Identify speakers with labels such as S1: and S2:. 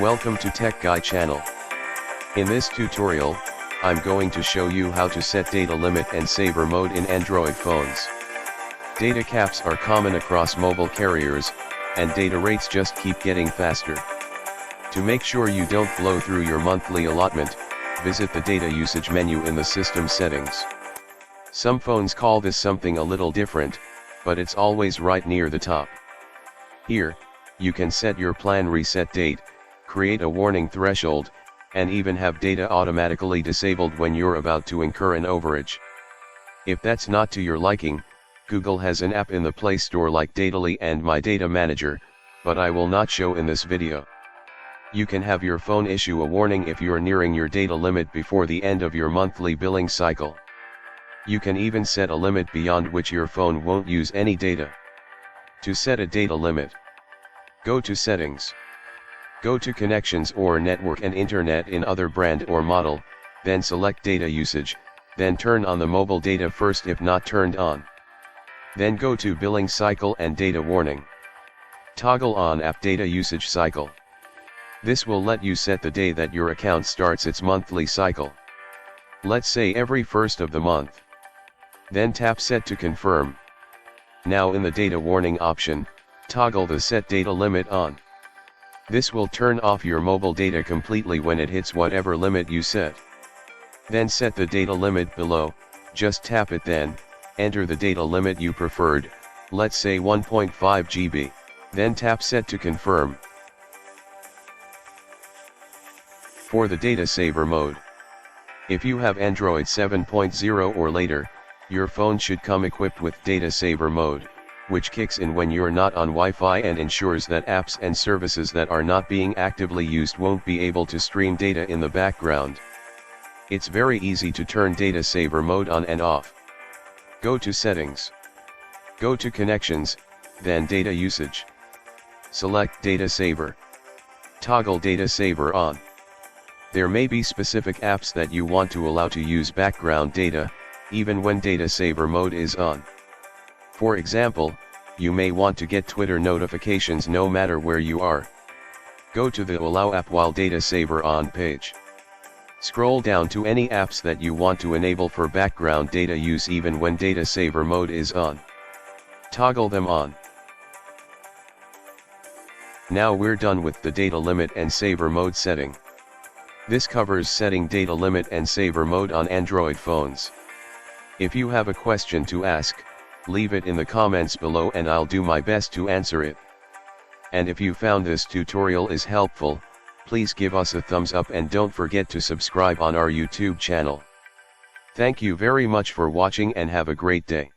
S1: Welcome to Tech Guy channel. In this tutorial, I'm going to show you how to set data limit and saver mode in Android phones. Data caps are common across mobile carriers, and data rates just keep getting faster. To make sure you don't blow through your monthly allotment, visit the data usage menu in the system settings. Some phones call this something a little different, but it's always right near the top. Here, you can set your plan reset date, create a warning threshold, and even have data automatically disabled when you're about to incur an overage. If that's not to your liking, Google has an app in the Play Store like Datally and My Data Manager, but I will not show in this video. You can have your phone issue a warning if you're nearing your data limit before the end of your monthly billing cycle. You can even set a limit beyond which your phone won't use any data. To set a data limit, go to Settings. Go to Connections or Network and Internet in other brand or model, then select Data Usage, then turn on the mobile data first if not turned on. Then go to Billing Cycle and Data Warning. Toggle on App Data Usage Cycle. This will let you set the day that your account starts its monthly cycle. Let's say every first of the month. Then tap Set to confirm. Now in the Data Warning option, toggle the Set Data Limit on. This will turn off your mobile data completely when it hits whatever limit you set. Then set the data limit below, just tap it then, enter the data limit you preferred, let's say 1.5 GB, then tap Set to confirm. For the data saver mode, if you have Android 7.0 or later, your phone should come equipped with data saver mode, which kicks in when you're not on Wi-Fi and ensures that apps and services that are not being actively used won't be able to stream data in the background. It's very easy to turn data saver mode on and off. Go to Settings. Go to Connections, then Data Usage. Select Data Saver. Toggle Data Saver on. There may be specific apps that you want to allow to use background data, even when data saver mode is on. For example, you may want to get Twitter notifications no matter where you are. Go to the Allow App While Data Saver On page. Scroll down to any apps that you want to enable for background data use even when data saver mode is on. Toggle them on. Now we're done with the data limit and saver mode setting. This covers setting data limit and saver mode on Android phones. If you have a question to ask, leave it in the comments below and I'll do my best to answer it. And if you found this tutorial is helpful, please give us a thumbs up and don't forget to subscribe on our YouTube channel. Thank you very much for watching and have a great day.